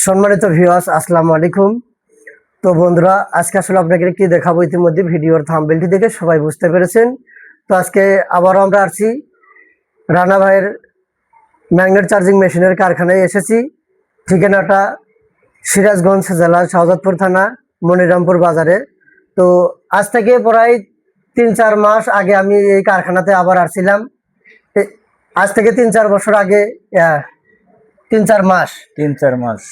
সম্মানিত ভিউয়ার্স, আসসালামু আলাইকুম। তো বন্ধুরা, আজকে আসলে আপনাকে কি দেখাবো, ইতিমধ্যে ভিডিওর থাম্বনেলটি দেখে সবাই বুঝতে পেরেছেন। তো আজকে আবারও আমরা আসছি রানা ভাইয়ের ম্যাগনেট চার্জিং মেশিনের কারখানায় এসেছি। ঠিকানাটা সিরাজগঞ্জ জেলা শাহজাদপুর থানা মনিরামপুর বাজারে। তো আজ থেকে প্রায় 3-4 মাস আগে আমি এই কারখানাতে আবার আসছিলাম। আজ থেকে 3-4 বছর আগে, 3-4 মাস।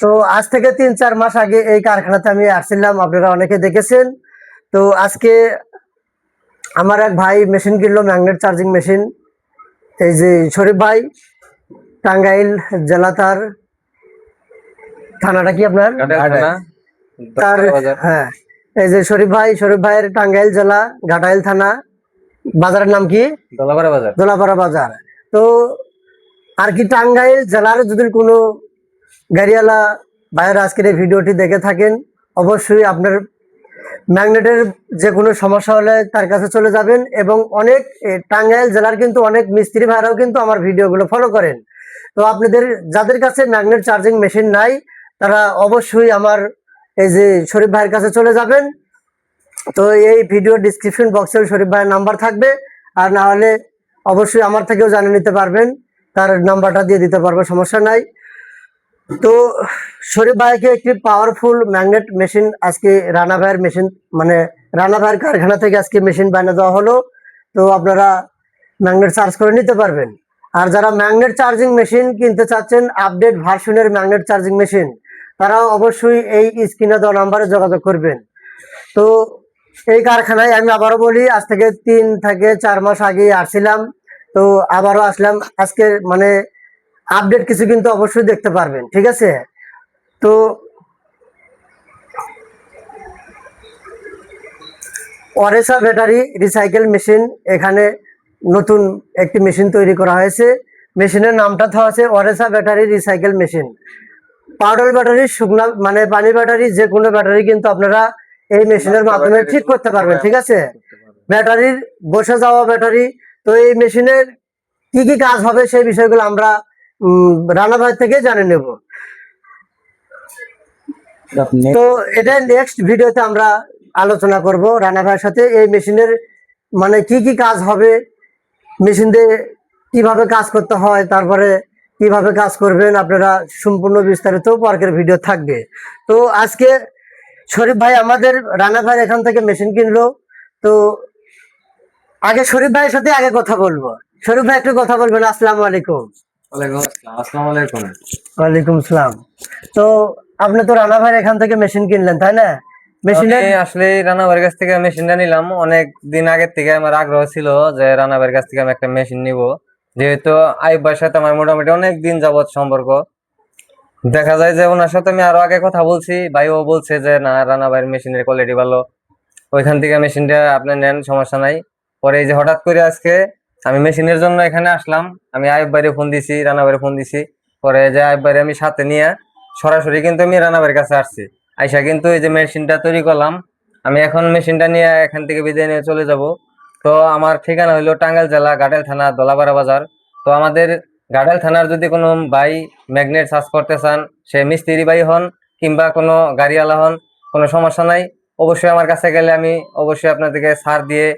তো আজ থেকে 3-4 মাস আগে এই কারখানাতে আমি আসছিলাম, আপনারা অনেকে দেখেছেন। তো আজকে আমার এক ভাই মেশিন কিনলো, ম্যাগনেট চার্জিং মেশিন। এই যে শরীফ ভাই, টাঙ্গাইল জেলা, তার থানাটা কি আপনার? তার হ্যাঁ, এই যে শরীফ ভাইয়ের টাঙ্গাইল জেলা ঘাটাইল থানা, বাজারের নাম কি? দোলাপাড়া বাজার। তো আর কি টাঙ্গাইল জেলার যদি কোনো গাড়িওয়ালা ভাইয়ের আজকের এই ভিডিওটি দেখে থাকেন, অবশ্যই আপনার ম্যাগনেটের যে কোনো সমস্যা হলে তার কাছে চলে যাবেন। এবং অনেক টাঙ্গাইল জেলার কিন্তু অনেক মিস্ত্রি ভাইরাও কিন্তু আমার ভিডিওগুলো ফলো করেন। তো আপনাদের যাদের কাছে ম্যাগনেট চার্জিং মেশিন নাই, তারা অবশ্যই আমার এই যে শরীফ ভাইয়ের কাছে চলে যাবেন। তো এই ভিডিও ডিসক্রিপশন বক্সে শরীফ ভাইয়ের নাম্বার থাকবে, আর না হলে অবশ্যই আমার থেকেও জানিয়ে নিতে পারবেন, তার নাম্বারটা দিয়ে দিতে পারবো, সমস্যা নাই। তো শরীফ ভাইকে একটি পাওয়ারফুল ম্যাগনেট মেশিন আজকে রানা ভাইয়ের মেশিন, মানে রানা ভাইয়ের কারখানা থেকে আজকে মেশিন বানিয়ে দেওয়া হলো। তো আপনারা ম্যাগনেট চার্জ করে নিতে পারবেন। আর যারা ম্যাগনেট চার্জিং মেশিন কিনতে চাচ্ছেন, আপডেট ভার্সনের ম্যাগনেট চার্জিং মেশিন, তারাও অবশ্যই এই স্ক্রিনে দেওয়া নাম্বারে যোগাযোগ করবেন। তো এই কারখানায় আমি আবারও বলি, আজ থেকে 3-4 মাস আগে আসছিলাম। তো আবারও আসলাম আজকে, মানে আপডেট কিছু কিন্তু অবশ্যই দেখতে পারবেন, ঠিক আছে? তো ওরেসা ব্যাটারি রিসাইকেল মেশিন, এখানে নতুন একটি মেশিন তৈরি করা হয়েছে। মেশিনের নামটা দেওয়া আছে ওরেসা battery recycle machine. Powder battery, শুকনা মানে পানি ব্যাটারি, যে কোনো ব্যাটারি কিন্তু আপনারা এই মেশিনের মাধ্যমে ঠিক করতে পারবেন, ঠিক আছে? ব্যাটারির বসে যাওয়া ব্যাটারি। তো এই মেশিনের কি কি কাজ হবে সেই বিষয়গুলো আমরা রানা ভাই থেকে জানে নেব। তো এটা নেক্সট ভিডিওতে আমরা আলোচনা করব রানা ভাইয়ের সাথে। এই মেশিনের মানে কি কি কাজ হবে, মেশিন দিয়ে কিভাবে কাজ করতে হয়, তারপরে কিভাবে কাজ করবেন, আপনারা সম্পূর্ণ বিস্তারিত পরের ভিডিও থাকবে। তো আজকে শরীফ ভাই আমাদের রানা ভাই এখান থেকে মেশিন কিনলো। তো আগে শরীফ ভাইয়ের সাথে আগে কথা বলবো। শরীফ ভাই একটু কথা বলবেন। আসসালামু আলাইকুম। ওয়ালাইকুম আসসালাম। তো আপনি তো রানা ভাইয়ের এখান থেকে মেশিন কিনলেন, তাই না? মেশিনে আসলে রানা ভাইয়ের কাছ থেকে মেশিনটা নিলাম অনেক দিন আগের থেকে। আমার আগ্রহ ছিল যে রানা ভাইয়ের কাছ থেকে আমি একটা মেশিন নিব, যেহেতু আইব ভাইয়ের সাথে আমার মোটামুটি অনেক দিন যাবত সম্পর্ক। দেখা যায় যে ওনার সাথে আমি আরো আগে কথা বলছি, ভাইও বলছে যে না, রানা ভাইয়ের মেশিনের কোয়ালিটি ভালো, ওইখান থেকে মেশিনটা আপনি নেন, সমস্যা নাই। পরে এই যে হঠাৎ করে আজকে আমি মেশিনের জন্য এখানে আসলাম, আমি আইব ভাইয়ের ফোন দিছি, রানা ভাইয়ের ফোন দিছি। পরে যে আইব ভাইয়ের আমি সাথে নিয়ে সরাসরি কিন্তু আমি রানা ভাইয়ের কাছে আসছি। আইসা কিন্তু এই যে মেশিনটা তৈরি করলাম, আমি এখন মেশিনটা নিয়ে এখান থেকে বিদায় নিয়ে চলে যাব। তো আমার ঠিকানা হইলো টাঙ্গাইল জেলা ঘাটাইল থানা দলাপাড়া বাজার। তো আমাদের ঘাটাইল থানার যদি কোনো ভাই ম্যাগনেট চার্জ করতে চান, সে মিস্ত্রি ভাই হন কিংবা কোনো গাড়িওয়ালা হন, কোনো সমস্যা নাই। অবশ্যই আমার কাছে গেলে আমি অবশ্যই আপনাদেরকে ছাড় দিয়ে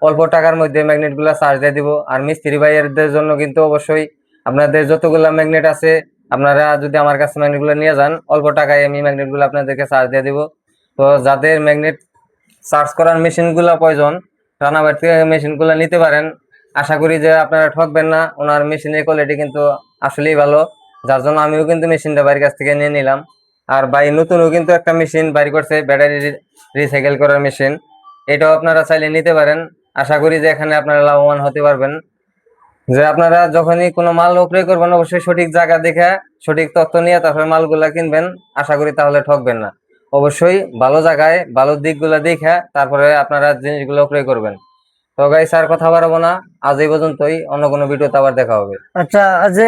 অল্প টাকার মধ্যে ম্যাগনেট গুলা চার্জ দিয়ে দিব। আর মিস্ত্রি ভাইয়েরদের জন্য কিন্তু অবশ্যই আপনাদের যতগুলা ম্যাগনেট আছে, আপনারা যদি আমার কাছে ম্যাগনেট গুলো নিয়ে যান, অল্প টাকায় আমি ম্যাগনেট গুলো আপনাদেরকে চার্জ দিয়ে দিব। তো যাদের ম্যাগনেট চার্জ করার মেশিন গুলা প্রয়োজন, রানা ভাই থেকে মেশিন গুলা নিতে পারেন। আশা করি যে আপনারা ঠকবেন না, ওনার মেশিনের কোয়ালিটি কিন্তু আসলেই ভালো, যার জন্য আমিও কিন্তু মেশিনটা বাড়ির কাছ থেকে নিয়ে নিলাম। আর ভাই নতুনও কিন্তু একটা মেশিন বাইর করছে, ব্যাটারি রিসাইকেল করার মেশিন, এটাও আপনারা চাইলে নিতে পারেন। আশা করি যে এখানে আপনারা লাভবান হতে পারবেন। যে আপনারা যখনই কোনো মাল ক্রয় করবেন, অবশ্যই সঠিক জায়গা দেখে সঠিক তথ্য নিয়ে তারপরে মালগুলা কিনবেন। আশা করি তাহলে ঠকবেন না। অবশ্যই ভালো জায়গায় ভালো দিকগুলা দেখে তারপরে আপনারা জিনিসগুলো ক্রয় করবেন। তো গাইস, আর কথা বাড়াবো না, আজ এই পর্যন্তই। অন্য কোনো ভিডিওতে আবার দেখা হবে। আচ্ছা, যে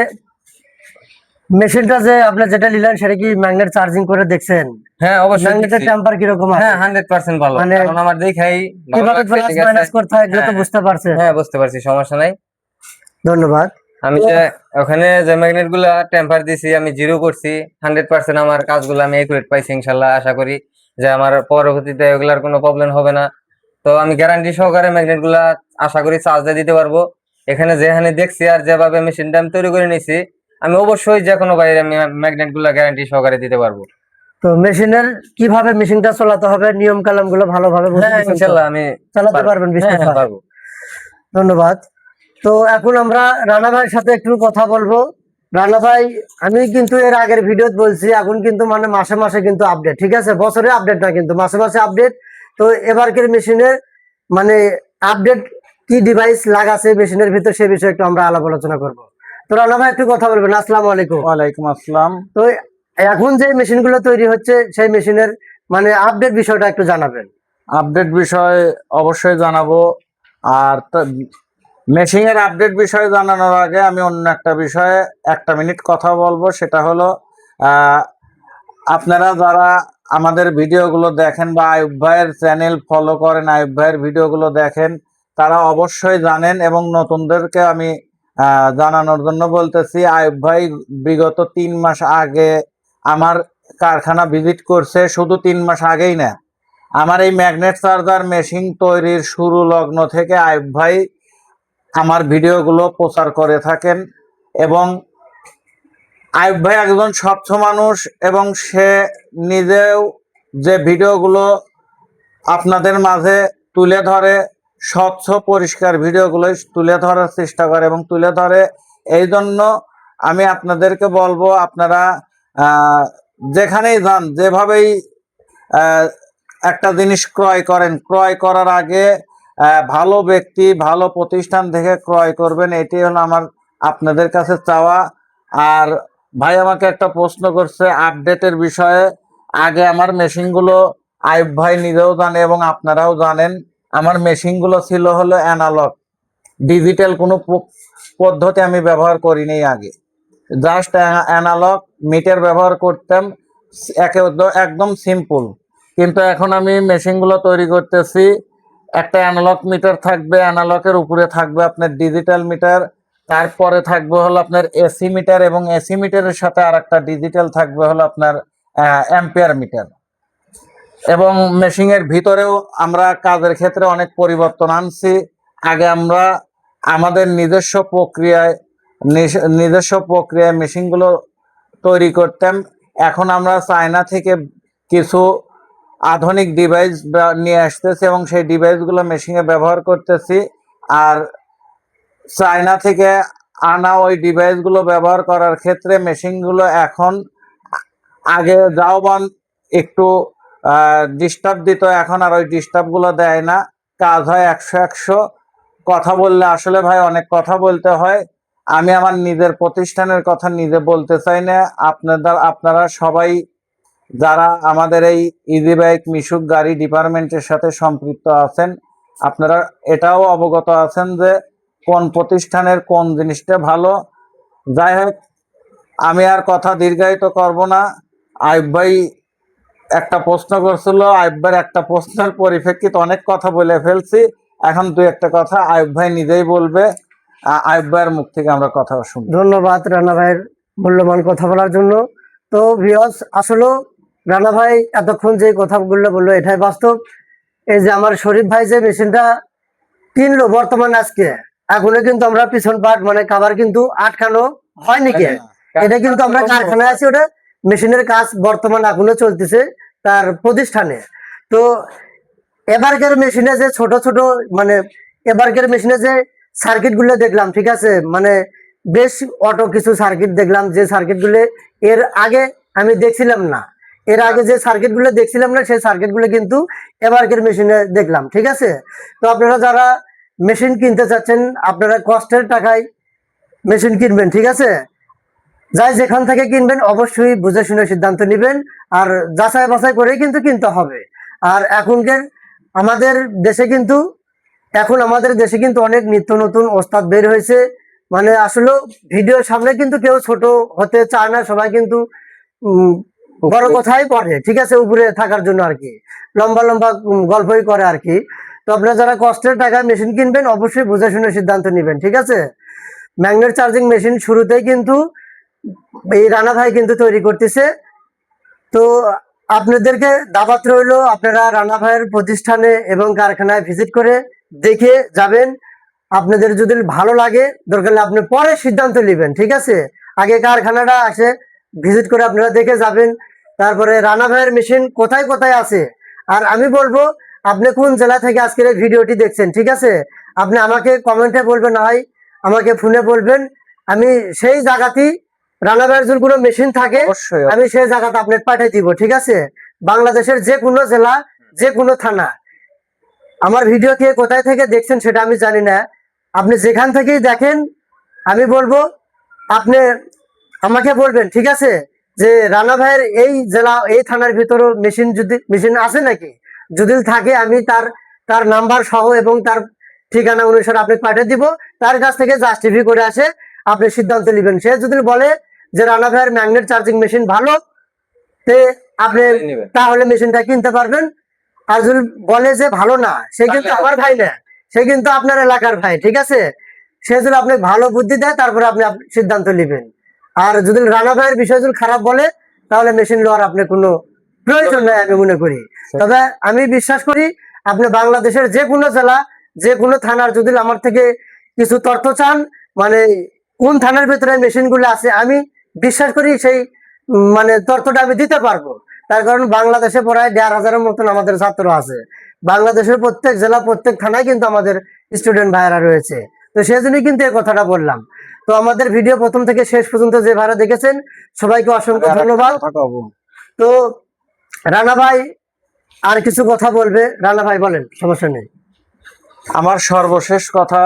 মেশিনটা যে আপনি যেটা নিলেন, সেটা কি ম্যাগনেট চার্জিং করে দেখছেন? হ্যাঁ, অবশ্যই ম্যাগনেটের টেম্পার কি রকম আছে? হ্যাঁ, 100% ভালো। মানে কারণ আমার দেখাই কিভাবে প্লাস মাইনাস করতে হয় এগুলো তো বুঝতে পারছেন? হ্যাঁ, বুঝতে পারছি, সমস্যা নাই। ধন্যবাদ। আমি যে ওখানে যে ম্যাগনেট গুলা টেম্পার দিছি, আমি 0 করছি। 100% আমার কাজগুলো আমি একুরেট পাইছি ইনশাল্লাহ। আশা করি যে আমার পরবর্তীতে এগুলার কোনো প্রবলেম হবে না। তো আমি গ্যারান্টি সহকারে ম্যাগনেট গুলা আশা করি চার্জ দিয়ে দিতে পারবো। এখানে যেখানে দেখছি আর যেভাবে মেশিনটা আমি তৈরি করে নিছি, আমি অবশ্যই যে কোনো বাইরে আমি ম্যাগনেট গুলা গ্যারান্টি সহকারে দিতে পারবো। তো মেশিনের কিভাবে মেশিনটা চালাতে হবে নিয়ম কালাম গুলো ভালোভাবে হ্যাঁ ইনশাল্লাহ আমি চালাতে পারবেন হ্যাঁ বিশ্বাস হয়? পারবো। ধন্যবাদ। তো এখন আমরা রানা ভাইয়ের সাথে একটু কথা বলবো। রানা ভাই, আমি কিন্তু এর আগের ভিডিও বলছি, এখন কিন্তু মানে মাসে মাসে কিন্তু আপডেট, ঠিক আছে, বছরে আপডেট না কিন্তু মাসে মাসে আপডেট। তো এবারকের মেশিনের মানে আপডেট কি ডিভাইস লাগাছে মেশিনের ভিতর সে বিষয়ে একটু আমরা আলাপ আলোচনা করবো। তো রানা ভাই একটু কথা বলবেন। আসসালামু আলাইকুম। ওয়ালাইকুম আসসালাম। তো এখন যে মেশিনগুলো তৈরি হচ্ছে সেই মেশিনের মানে আপডেট বিষয়টা একটু জানাবেন। আপডেট বিষয় অবশ্যই জানাবো। আর মেশিং এর আপডেট বিষয়ে জানানোর আগে আমি অন্য একটা বিষয়ে 1 মিনিট কথা বলবো। সেটা হলো আপনারা যারা আমাদের ভিডিওগুলো দেখেন বা আইয়ুব ভাইয়ের চ্যানেল ফলো করেন, আইয়ুব ভাইয়ের ভিডিওগুলো দেখেন, তারা অবশ্যই জানেন এবং নতুনদেরকে আমি জানানোর জন্য বলতেছি, আইয়ুব ভাই বিগত 3 মাস আগে আমার কারখানা ভিজিট করছে। শুধু 3 মাস আগেই না, আমার এই ম্যাগনেট চার্জার মেশিন তৈরির শুরু লগ্ন থেকে আইয়ুব ভাই আমার ভিডিওগুলো প্রচার করে থাকেন। এবং আইয়ুব ভাই একজন স্বচ্ছ মানুষ এবং সে নিজেও যে ভিডিওগুলো আপনাদের মাঝে তুলে ধরে, স্বচ্ছ পরিষ্কার ভিডিওগুলো তুলে ধরার চেষ্টা করে এবং তুলে ধরে। এই জন্য আমি আপনাদেরকে বলবো, আপনারা যেখানেই যান, যেভাবেই একটা জিনিস ক্রয় করেন, ক্রয় করার আগে ভালো ব্যক্তি ভালো প্রতিষ্ঠান থেকে ক্রয় করবেন। এটি হলো আমার আপনাদের কাছে চাওয়া। আর ভাই আমাকে একটা প্রশ্ন করছে আপডেটের বিষয়ে। আগে আমার মেশিনগুলো আইয়ুব ভাই নিজেও জানে এবং আপনারাও জানেন, আমার মেশিনগুলো ছিল হলো অ্যানালগ, ডিজিটাল কোনো পদ্ধতি আমি ব্যবহার করিনি আগে। জাস্ট অ্যানালগ মিটার ব্যবহার করতাম, একদম সিম্পল। কিন্তু এখন আমি মেশিনগুলো তৈরি করতেছি, একটা অ্যানালগ মিটার থাকবে, অ্যানালগের উপরে থাকবে আপনার ডিজিটাল মিটার, তারপরে থাকবে হলো আপনার এসি মিটার, এবং এসি মিটারের সাথে আর একটা ডিজিটাল থাকবে হলো আপনার অ্যাম্পিয়ার মিটার। এবং মেশিনের ভিতরেও আমরা কাজের ক্ষেত্রে অনেক পরিবর্তন আনছি। আগে আমরা আমাদের নিজস্ব প্রক্রিয়ায় মেশিনগুলো তৈরি করতাম। এখন আমরা চায়না থেকে কিছু আধুনিক ডিভাইস নিয়ে আসতেছি এবং সেই ডিভাইসগুলো মেশিনে ব্যবহার করতেছি। আর চায়না থেকে আনা ওই ডিভাইসগুলো ব্যবহার করার ক্ষেত্রে মেশিনগুলো এখন আগে যাওবান একটু ডিস্টার্ব দিত, এখন আর ওই ডিস্টার্বগুলো দেয় না, কাজ হয় 100-100। কথা বললে আসলে ভাই অনেক কথা বলতে হয়। আমি আমার নিজের প্রতিষ্ঠানের কথা নিজে বলতে চাই না। আপনারা সবাই যারা আমাদের এই ইজি বাইক মিশুক গাড়ি ডিপার্টমেন্টের সাথে সম্পৃক্ত আছেন, আপনারা এটাও অবগত আছেন যে কোন প্রতিষ্ঠানের কোন জিনিসটা ভালো। যাই হোক, আমি আর কথা দীর্ঘায়িত করব না। আইয়ুব ভাই একটা প্রশ্ন করছিল, আইয়ুব ভাইয়ের একটা প্রশ্নের পরিপ্রেক্ষিতে অনেক কথা বলে ফেলছি। এখন 2-1 কথা আইয়ুব ভাই নিজেই বলবে, আইয়ুব ভাইয়ের মুখ থেকে আমরা কথা শুনব। ধন্যবাদ রানা ভাইয়ের মূল্যবান কথা বলার জন্য। তো ভিউয়ার্স, আসলে রানা ভাই এতক্ষণ যে কথাগুলো বললো এটাই বাস্তব। এই যে আমার শরীফ ভাই যে মেশিনটা কিনলো বর্তমানে আজকে, এখনো কিন্তু আমরা পিছন পাট মানে কাভার কিন্তু আটকানো হয়নি কে, এটা কিন্তু আমরা কারখানায় আছি, ওটা মেশিনের কাজ বর্তমানে এখনো চলতেছে তার প্রতিষ্ঠানে। তো এবারকার মেশিনে যে ছোট ছোট মানে এবারকার মেশিনে যে সার্কিট গুলো দেখলাম, ঠিক আছে, মানে বেশ অটো কিছু সার্কিট দেখলাম, যে সার্কিট গুলো এর আগে আমি দেখছিলাম না। এর আগে যে সার্কিট গুলো দেখছিলাম না সেই সার্কিট গুলো কিন্তু এবারকার মেশিনে দেখলাম, ঠিক আছে। তো আপনারা যারা মেশিন কিনতে চাচ্ছেন, আপনারা কষ্টের টাকায় মেশিন কিনবেন, ঠিক আছে। যাই যেখান থেকে কিনবেন অবশ্যই বুঝে শুনে সিদ্ধান্ত নেবেন, আর যাচাই বাছাই করেই কিন্তু কিনতে হবে। আর এখনকার আমাদের দেশে কিন্তু আমাদের দেশে কিন্তু অনেক নিত্য নতুন ওস্তাদ বের হয়েছে। মানে আসলে ভিডিওর সামনে কিন্তু কেউ ছোট হতে চায় না, সবাই কিন্তু বড় কথাই পড়ে, ঠিক আছে, উপরে থাকার জন্য আর কি, লম্বা লম্বা গল্পই করে আর কি। তো আপনারা যারা কষ্টের টাকায় মেশিন কিনবেন অবশ্যই বুঝে শুনে সিদ্ধান্ত নেবেন, ঠিক আছে। ম্যাগনেট চার্জিং মেশিন শুরুতেই কিন্তু এই রানা ভাই কিন্তু তৈরি করতেছে। তো আপনাদেরকে দাওয়াত রইলো, আপনারা রানা ভাইয়ের প্রতিষ্ঠানে এবং কারখানায় ভিজিট করে দেখে যাবেন। আপনাদের যদি ভালো লাগে দরকার হলে আপনি পরে সিদ্ধান্ত নেবেন, ঠিক আছে? আগে কারখানাটা আসে ভিজিট করে আপনারা দেখে যাবেন। তারপরে রানা ভাইয়ের মেশিন কোথায় কোথায় আছে, আর আমি বলবো আপনি কোন জেলা থেকে আজকের এই ভিডিওটি দেখছেন, ঠিক আছে? আপনি আমাকে কমেন্টে বলবেন, হয় আমাকে ফোনে বলবেন, আমি সেই জায়গাতেই রানা ভাইয়ের যদি কোনো মেশিন থাকে অবশ্যই আমি সেই জায়গাতে আপনাকে পাঠিয়ে দিব, ঠিক আছে? বাংলাদেশের যে কোনো জেলা, যে কোনো থানা। আমার ভিডিও কে কোথায় থেকে দেখছেন সেটা আমি জানি না, আপনি যেখান থেকেই দেখেন আমি বলবো আপনি আমাকে বলবেন, ঠিক আছে, যে রানা ভাইয়ের এই জেলা এই থানার ভিতরে মেশিন আছে নাকি। যদি থাকে আমি তার তার নাম্বার সহ এবং তার ঠিকানা অনুসারে আপনি পাঠিয়ে দিব। তার কাছ থেকে জাস্টিফাই করে আসে আপনি সিদ্ধান্ত নেবেন। সে যদি বলে যে রানা ভাইয়ের ম্যাগনেট চার্জিং মেশিন ভালো, তে আপনি তাহলে মেশিনটা কিনতে পারবেন। আর যদি বলে যে ভালো না, সে কিন্তু আমার ভাই না, সে কিন্তু আপনার এলাকার ভাই, ঠিক আছে? সে যদি আপনি ভালো বুদ্ধি দেয় তারপরে আপনি সিদ্ধান্ত নেবেন। আর যদি রানা ভাইয়ের বিষয় যদি খারাপ বলে তাহলে মেশিন নেওয়ার আপনি কোনো প্রয়োজন নেই আমি মনে করি। তবে আমি বিশ্বাস করি আপনি বাংলাদেশের যে কোনো জেলা, যে কোনো থানার যদি আমার থেকে কিছু তথ্য চান, মানে কোন থানার ভিতরে মেশিন গুলো আছে, আমি বিশ্বাস করি সেই মানে তথ্যটা আমি দিতে পারবো। তার কারণ বাংলাদেশে প্রায় 1,500-এর মতন আমাদের ছাত্র আছে। বাংলাদেশের প্রত্যেক জেলা, প্রত্যেক থানায় কিন্তু আমাদের স্টুডেন্ট ভাইয়েরা রয়েছে। তো সেই জন্যই কিন্তু এই কথাটা বললাম। তো আমাদের ভিডিও প্রথম থেকে শেষ পর্যন্ত যে ভাইরা দেখেছেন সবাইকে অসংখ্য ধন্যবাদ। তো রানা ভাই আর কিছু কথা বলবে, রানা ভাই বলেন, সমস্যা নেই। আমার সর্বশেষ কথা,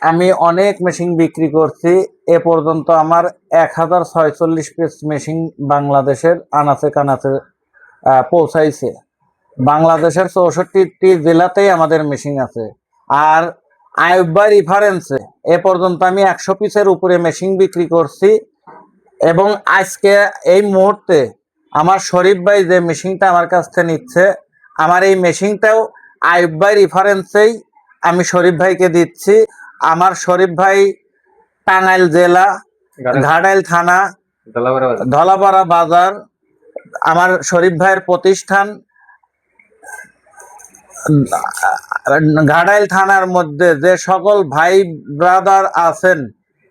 আমি অনেক মেশিন বিক্রি করছি। এ পর্যন্ত আমার 1046 পিস মেশিন বাংলাদেশের আনাচে কানাচে পৌঁছাইছে। বাংলাদেশের 64টি জেলাতেই আমাদের মেশিন আছে। আর আইয়ুব ভাই রেফারেন্সে এ পর্যন্ত আমি 100 পিসের উপরে মেশিন বিক্রি করছি। এবং আজকে এই মুহূর্তে আমার শরীফ ভাই যে মেশিনটা আমার কাছ থেকে নিচ্ছে, আমার এই মেশিনটাও আইয়ুব ভাই রেফারেন্সেই আমি শরীফ ভাইকে দিচ্ছি। আমার শরীফ ভাই টাঙ্গাইল জেলা, ঘাটাইল থানা, ধলাপাড়া বাজার আমার শরীফ ভাইয়ের প্রতিষ্ঠান। ঘাটাইল থানার মধ্যে যে সকল ভাই ব্রাদার আছেন,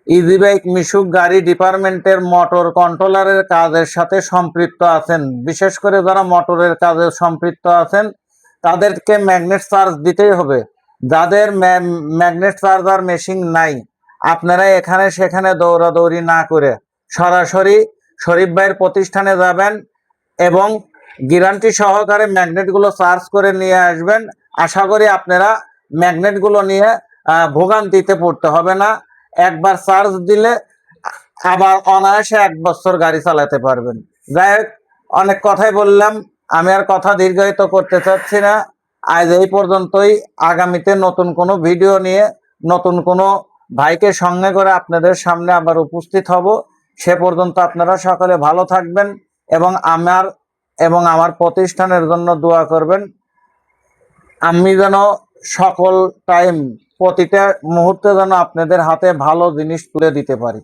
ইজি বাইক মিশুক গাড়ি ডিপার্টমেন্টের মোটর কন্ট্রোলারের কাজের সাথে সম্পৃক্ত আছেন, বিশেষ করে যারা মোটরের কাজে সম্পৃক্ত আছেন তাদেরকে ম্যাগনেট চার্জ দিতেই হবে। যাদের ম্যাগনেট চার্জার মেশিন নাই, আপনারা এখানে সেখানে দৌড়াদৌড়ি না করে সরাসরি শরীফ ভাইয়ের প্রতিষ্ঠানে যাবেন এবং গ্যারান্টি সহকারে ম্যাগনেটগুলো চার্জ করে নিয়ে আসবেন। আশা করি আপনারা ম্যাগনেটগুলো নিয়ে ভোগান্তিতে পড়তে হবে না। একবার চার্জ দিলে আবার অনায়াসে 1 বছর গাড়ি চালাতে পারবেন। যাই হোক, অনেক কথাই বললাম, আমি আর কথা দীর্ঘায়িত করতে চাচ্ছি না। আজ এই পর্যন্তই। আগামীতে নতুন কোনো ভিডিও নিয়ে নতুন কোনো ভাইকে সঙ্গে করে আপনাদের সামনে আবার উপস্থিত হব। সে পর্যন্ত আপনারা সকলে ভালো থাকবেন এবং আমার প্রতিষ্ঠানের জন্য দোয়া করবেন। আমি যেন সকল টাইম প্রতিটা মুহূর্তে যেন আপনাদের হাতে ভালো জিনিস তুলে দিতে পারি।